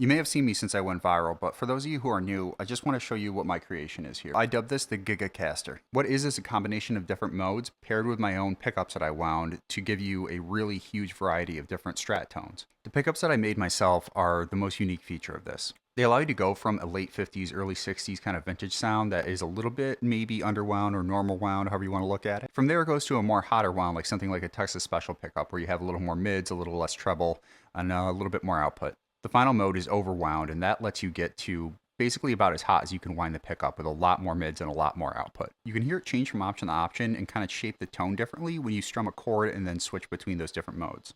You may have seen me since I went viral, but for those of you who are new, I just want to show you what my creation is here. I dubbed this the Gigacaster. What is a combination of different modes paired with my own pickups that I wound to give you a really huge variety of different Strat tones. The pickups that I made myself are the most unique feature of this. They allow you to go from a late 50s, early 60s kind of vintage sound that is a little bit maybe underwound or normal wound, however you want to look at it. From there it goes to a more hotter wound, like something like a Texas Special pickup where you have a little more mids, a little less treble, and a little bit more output. The final mode is overwound, and that lets you get to basically about as hot as you can wind the pickup with a lot more mids and a lot more output. You can hear it change from option to option and kind of shape the tone differently when you strum a chord and then switch between those different modes.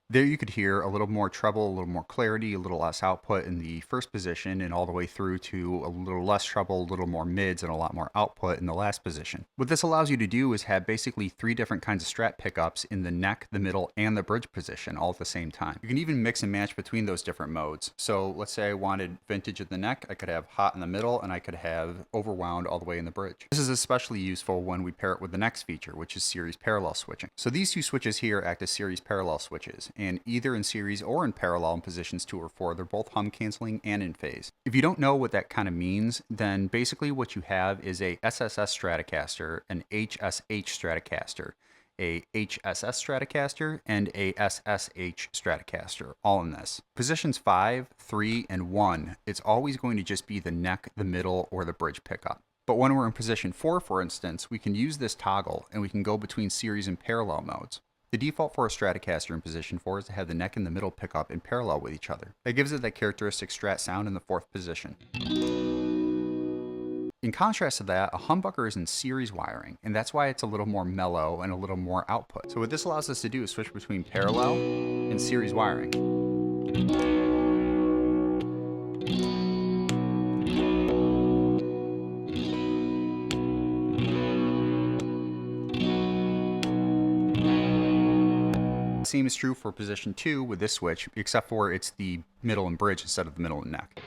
There you could hear a little more treble, a little more clarity, a little less output in the first position, and all the way through to a little less treble, a little more mids, and a lot more output in the last position. What this allows you to do is have basically 3 different kinds of Strat pickups in the neck, the middle, and the bridge position all at the same time. You can even mix and match between those different modes. So let's say I wanted vintage in the neck, I could have hot in the middle, and I could have overwound all the way in the bridge. This is especially useful when we pair it with the next feature, which is series parallel switching. So these 2 switches here act as series parallel switches, and either in series or in parallel in positions 2 or 4, they're both hum canceling and in phase. If you don't know what that kind of means, then basically what you have is a SSS Stratocaster, an HSH Stratocaster, a HSS Stratocaster, and a SSH Stratocaster, all in this. Positions 5, 3, and 1, it's always going to just be the neck, the middle, or the bridge pickup. But when we're in position 4, for instance, we can use this toggle and we can go between series and parallel modes. The default for a Stratocaster in position 4 is to have the neck and the middle pick up in parallel with each other. That gives it that characteristic Strat sound in the 4th position. In contrast to that, a humbucker is in series wiring, and that's why it's a little more mellow and a little more output. So what this allows us to do is switch between parallel and series wiring. Same is true for position 2 with this switch, except for it's the middle and bridge instead of the middle and neck.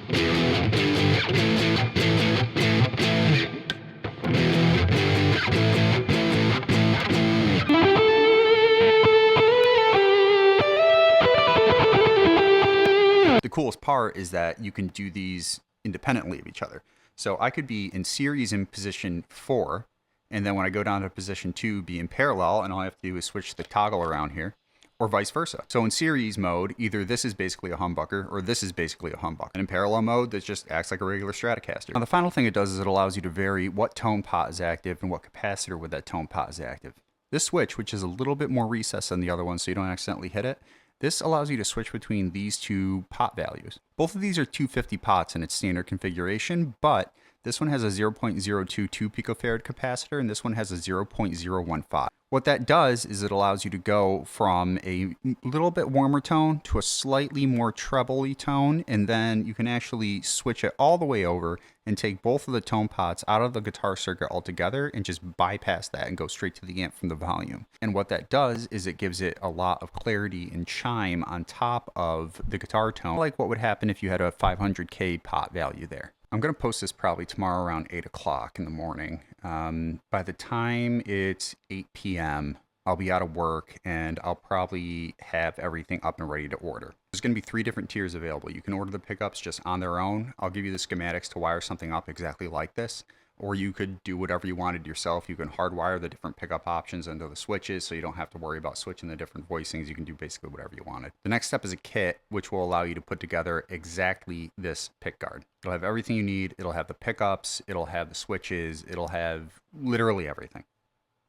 The coolest part is that you can do these independently of each other. So I could be in series in position 4, and then when I go down to position 2, be in parallel, and all I have to do is switch the toggle around here, or vice versa. So in series mode, either this is basically a humbucker or this is basically a humbucker. And in parallel mode, this just acts like a regular Stratocaster. Now the final thing it does is it allows you to vary what tone pot is active and what capacitor with that tone pot is active. This switch, which is a little bit more recessed than the other one so you don't accidentally hit it, this allows you to switch between these 2 pot values. Both of these are 250 pots in its standard configuration, but this one has a 0.022 picofarad capacitor and this one has a 0.015. What that does is it allows you to go from a little bit warmer tone to a slightly more treble-y tone, and then you can actually switch it all the way over and take both of the tone pots out of the guitar circuit altogether and just bypass that and go straight to the amp from the volume. And what that does is it gives it a lot of clarity and chime on top of the guitar tone, like what would happen if you had a 500K pot value there. I'm going to post this probably tomorrow around 8 o'clock in the morning. By the time it's 8 p.m., I'll be out of work and I'll probably have everything up and ready to order. There's going to be 3 different tiers available. You can order the pickups just on their own. I'll give you the schematics to wire something up exactly like this. Or you could do whatever you wanted yourself. You can hardwire the different pickup options into the switches so you don't have to worry about switching the different voicings. You can do basically whatever you wanted. The next step is a kit, which will allow you to put together exactly this pick guard. It'll have everything you need. It'll have the pickups. It'll have the switches. It'll have literally everything.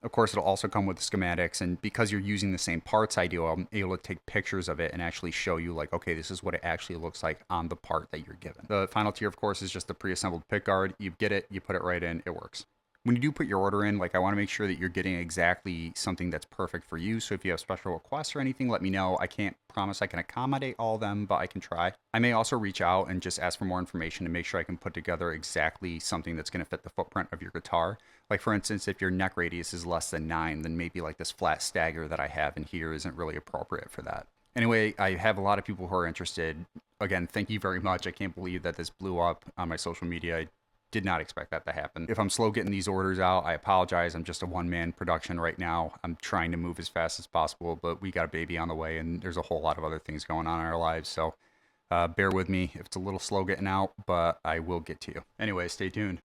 Of course, it'll also come with the schematics, and because you're using the same parts I do, I'm able to take pictures of it and actually show you like, okay, this is what it actually looks like on the part that you're given. The final tier, of course, is just the pre-assembled pick guard. You get it, you put it right in, it works. When you do put your order in, like I want to make sure that you're getting exactly something that's perfect for you. So if you have special requests or anything, let me know. I can't promise I can accommodate all of them, but I can try. I may also reach out and just ask for more information to make sure I can put together exactly something that's going to fit the footprint of your guitar. Like for instance, if your neck radius is less than 9, then maybe like this flat stagger that I have in here isn't really appropriate for that. Anyway, I have a lot of people who are interested. Again, thank you very much. I can't believe that this blew up on my social media. did not expect that to happen. If I'm slow getting these orders out, I apologize. I'm just a one-man production right now. I'm trying to move as fast as possible, but we got a baby on the way, and there's a whole lot of other things going on in our lives. So bear with me if it's a little slow getting out, but I will get to you. Anyway, stay tuned.